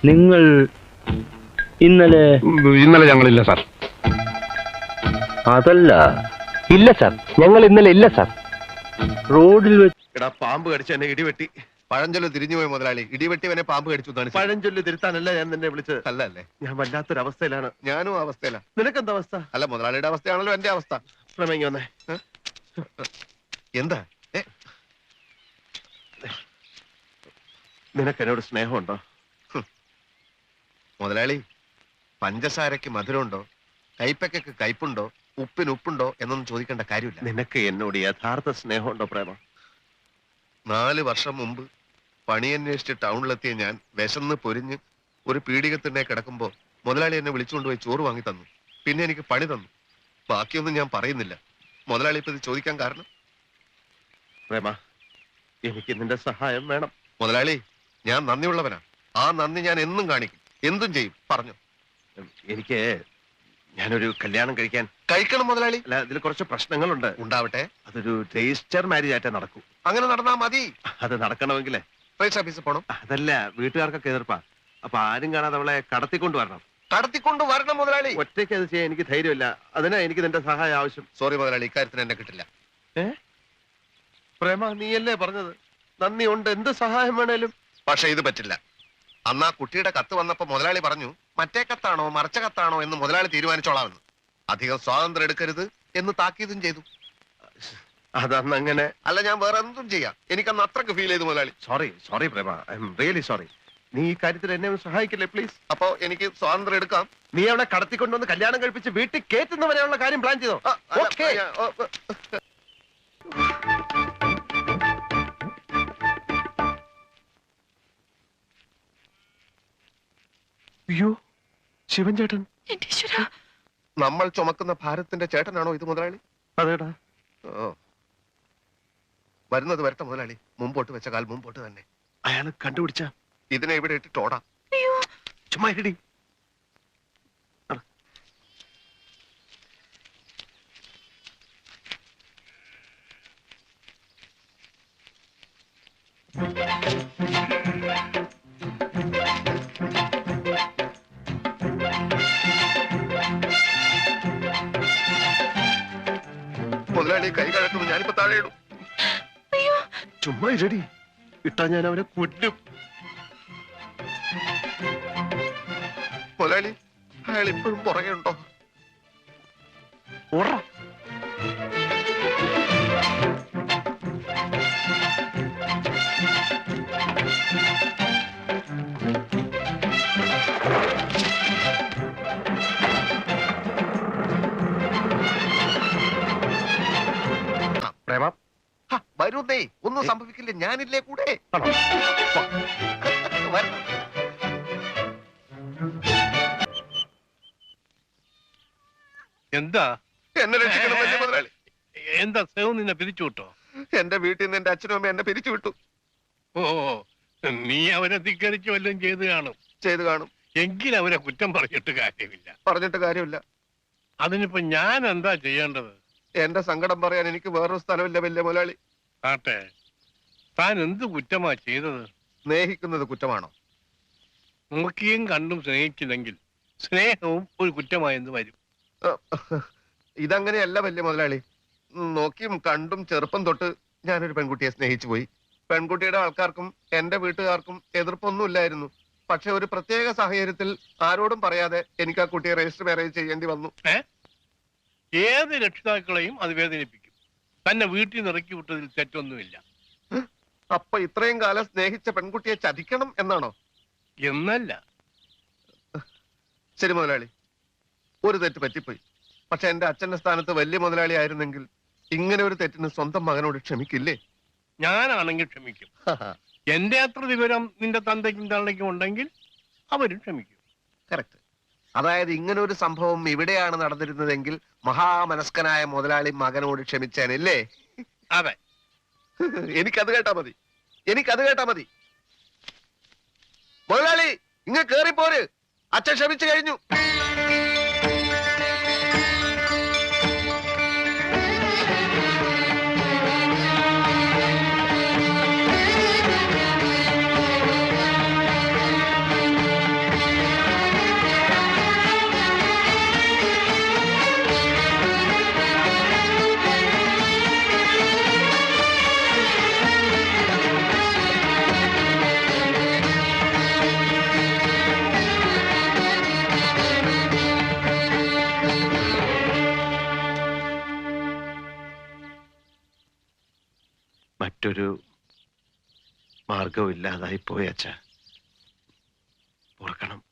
നിങ്ങൾ ഇന്നലെ ഞങ്ങളില്ല സാർ. അതല്ല, ഇല്ല സാർ, ഞങ്ങൾ ഇന്നലെ ഇല്ല സാർ. റോഡിൽ വെച്ച് എടാ, പാമ്പ് കടിച്ച് എന്നെ ഇടിവെട്ടി. പഴഞ്ചൊല്ല് തിരിഞ്ഞുപോയി മുതലാളി. ഇടിവെട്ടിവനെ പാമ്പ് കടിച്ചു. പഴഞ്ചൊല്ല് തിരുത്താനല്ല ഞാൻ നിന്നെ വിളിച്ചത്. അല്ലേ, ഞാൻ വല്ലാത്തൊരവസ്ഥയിലാണ്. ഞാനും അവസ്ഥയിലാണ്. നിനക്കെന്താ അവസ്ഥ? അല്ല, മുതലാളിയുടെ അവസ്ഥയാണല്ലോ എന്റെ അവസ്ഥ. പ്രമേങ്ങി വന്നേ. എന്താ? നിനക്കെന്നോട് സ്നേഹമുണ്ടോ? മുതലാളി, പഞ്ചസാരക്ക് മധുരമുണ്ടോ, കൈപ്പയ്ക്ക് കയ്പുണ്ടോ, ഉപ്പിന് ഉപ്പുണ്ടോ എന്നൊന്നും ചോദിക്കേണ്ട കാര്യമില്ല. നിനക്ക് എന്നോട് യഥാർത്ഥ സ്നേഹമുണ്ടോ പ്രേമ? 4 വർഷം മുമ്പ് പണിയന്വേഷിച്ച് ടൗണിലെത്തിയ ഞാൻ വിശന്ന് പൊരിഞ്ഞ് ഒരു പീഡികത്തിനെ കിടക്കുമ്പോ മുതലാളി എന്നെ വിളിച്ചുകൊണ്ടുപോയി ചോറ് വാങ്ങി തന്നു. പിന്നെ എനിക്ക് പണി തന്നു. ബാക്കിയൊന്നും ഞാൻ പറയുന്നില്ല. മുതലാളി ഇപ്പൊ ഇത് ചോദിക്കാൻ കാരണം? പ്രേമ, എനിക്ക് നിന്റെ സഹായം വേണം. മുതലാളി, ഞാൻ നന്ദിയുള്ളവനാ. ആ നന്ദി ഞാൻ എന്നും കാണിക്കും, എന്തും ചെയ്യും. പറഞ്ഞു. ഞാനൊരു കല്യാണം കഴിക്കണം മുതലാളി. അല്ല, ഇതിൽ കുറച്ച് പ്രശ്നങ്ങളുണ്ട്. ഉണ്ടാവട്ടെ. അതൊരു രജിസ്റ്റർ മാരേജ് ആയിട്ടേ നടക്കൂ. അങ്ങനെ നടന്നാ മതി. അത് നടക്കണമെങ്കിലേ രജിസ്റ്റർ ഓഫീസിൽ പോണം. അതല്ല, വീട്ടുകാർക്കൊക്കെ എതിർപ്പാ. അപ്പൊ ആരും കാണാതെ അവളെ കടത്തിക്കൊണ്ട് വരണം മുതലാളി. ഒറ്റയ്ക്ക് അത് ചെയ്യാൻ എനിക്ക് ധൈര്യമില്ല. അതിനാ എനിക്ക് നിന്റെ സഹായം ആവശ്യം. സോറി മുതലാളി, ഇക്കാര്യത്തിന് എന്നെ കിട്ടില്ല. പ്രേമ, നീയല്ലേ പറഞ്ഞത് നന്ദി ഉണ്ട്, എന്ത് സഹായം വേണേലും. പക്ഷെ ഇത് പറ്റില്ല. അന്ന് ആ കുട്ടിയുടെ കത്ത് വന്നപ്പോ മുതലാളി പറഞ്ഞു, മറ്റേ കത്താണോ മറച്ച കത്താണോ എന്ന് മുതലാളി തീരുമാനിച്ചോളാമെന്ന്. അധികം സ്വാതന്ത്ര്യം എടുക്കരുത് എന്ന് താക്കീതും ചെയ്തു. അതന്ന് അങ്ങനെ അല്ല, ഞാൻ വേറെ എന്തും ചെയ്യാം. എനിക്കന്ന് അത്രക്ക് ഫീൽ ചെയ്തു മുതലാളി. Sorry Prema, I am really sorry. നീ ഈ കാര്യത്തിൽ എന്നെ സഹായിക്കില്ലേ പ്ലീസ്? അപ്പൊ എനിക്ക് സ്വാതന്ത്ര്യം എടുക്കാം. നീ അവളെ കടത്തിക്കൊണ്ടുവന്ന് കല്യാണം കഴിപ്പിച്ച് വീട്ടിൽ കേറ്റുന്നവരെയുള്ള കാര്യം പ്ലാൻ ചെയ്തോ? അയ്യോ, ശിവൻ ചേട്ടൻ. നമ്മൾ ചുമക്കുന്ന ഭാരത്തിന്റെ ചേട്ടനാണോ ഇത് മുതലാളി? അതേടാ. വരുന്നത് വരട്ടെ മുതലാളി. മുമ്പോട്ട് വെച്ച കാൽ മുമ്പോട്ട് തന്നെ. അയാള് കണ്ടുപിടിച്ച ഇതിനെ ഇവിടെ ഇട്ടിട്ട് ഓടാം. ചുമ്മാ ഇടി. മുതലാളി കൈ കഴക്കുന്നു. ഞാനിപ്പോ താഴെ ഇടും. ചുമ്മാ ഇരടി. ഇട്ടാ ഞാൻ അവനെ കൊല്ലും. മുതലാളി, അയാൾ ഇപ്പോഴും പുറകെ ഉണ്ടോ? ഓടാ. പ്രേമ, വരുന്നേ, ഒന്നും സംഭവിക്കില്ല. ഞാനില്ലേ കൂടെ. എന്താ എന്നെ രക്ഷിക്കണം മുതലാളി. എന്താ സേവ് നിന്നെ പിരിച്ചു വിട്ടോ? എന്റെ വീട്ടിൽ നിന്ന് എന്റെ അച്ഛനും അമ്മ എന്നെ പിരിച്ചു വിട്ടു. ഓ, നീ അവരെ ധിക്കരിച്ചു വല്ലതും ചെയ്തു കാണും. എങ്കിൽ അവരെ കുറ്റം പറഞ്ഞിട്ട് കാര്യമില്ല. അതിനിപ്പോ ഞാൻ എന്താ ചെയ്യേണ്ടത്? എന്റെ സങ്കടം പറയാൻ എനിക്ക് വേറൊരു സ്ഥലമില്ല വലിയ മുതലാളി. ആട്ടെ, താൻ എന്ത് കുറ്റമാ ചെയ്തത്? സ്നേഹിക്കുന്നത് കുറ്റമാണോ? നോക്കിയും കണ്ടും സ്നേഹിച്ചില്ലെങ്കിൽ സ്നേഹവും ഒരു കുറ്റമായെന്ന് വരും. ഇതങ്ങനെയല്ല വലിയ മുതലാളി. നോക്കിയും കണ്ടും ചെറുപ്പം തൊട്ട് ഞാനൊരു പെൺകുട്ടിയെ സ്നേഹിച്ചു പോയി. പെൺകുട്ടിയുടെ ആൾക്കാർക്കും എന്റെ വീട്ടുകാർക്കും എതിർപ്പൊന്നുമില്ലായിരുന്നു. പക്ഷെ ഒരു പ്രത്യേക സാഹചര്യത്തിൽ ആരോടും പറയാതെ എനിക്ക് ആ കുട്ടിയെ രജിസ്റ്റർ മാരേജ് ചെയ്യേണ്ടി വന്നു. ഏത് രക്ഷിതാക്കളെയും അത് വേദനിപ്പിക്കും. തന്നെ വീട്ടിൽ നിന്ന് ഇറക്കി വിട്ടതിൽ തെറ്റൊന്നുമില്ല. അപ്പൊ ഇത്രയും കാലം സ്നേഹിച്ച പെൺകുട്ടിയെ ചതിക്കണം എന്നാണോ? എന്നല്ല. ശരി മുതലാളി, ഒരു തെറ്റ് പറ്റിപ്പോയി. പക്ഷെ എന്റെ അച്ഛന്റെ സ്ഥാനത്ത് വലിയ മുതലാളി ആയിരുന്നെങ്കിൽ ഇങ്ങനെ ഒരു തെറ്റിന് സ്വന്തം മകനോട് ക്ഷമിക്കില്ലേ? ഞാനാണെങ്കിൽ ക്ഷമിക്കും. എന്റെ അത്ര വിവരം നിന്റെ തന്തയ്ക്കും തള്ളയ്ക്കും ഉണ്ടെങ്കിൽ അവരും ക്ഷമിക്കും. കറക്റ്റ്. അതായത് ഇങ്ങനെ ഒരു സംഭവം ഇവിടെയാണ് നടന്നിരുന്നതെങ്കിൽ മഹാമനസ്കനായ മുതലാളി മകനോട് ക്ഷമിച്ചേനല്ലേ? അതെ. എനിക്കത് കേട്ടാ മതി. മുതലാളി, ഇങ്ങ് കേറിപ്പോര്. അച്ഛൻ ക്ഷമിച്ചു കഴിഞ്ഞു. മറ്റൊരു മാർഗവും ഇല്ലാതായി പോയി അച്ഛ. ഓർക്കണം,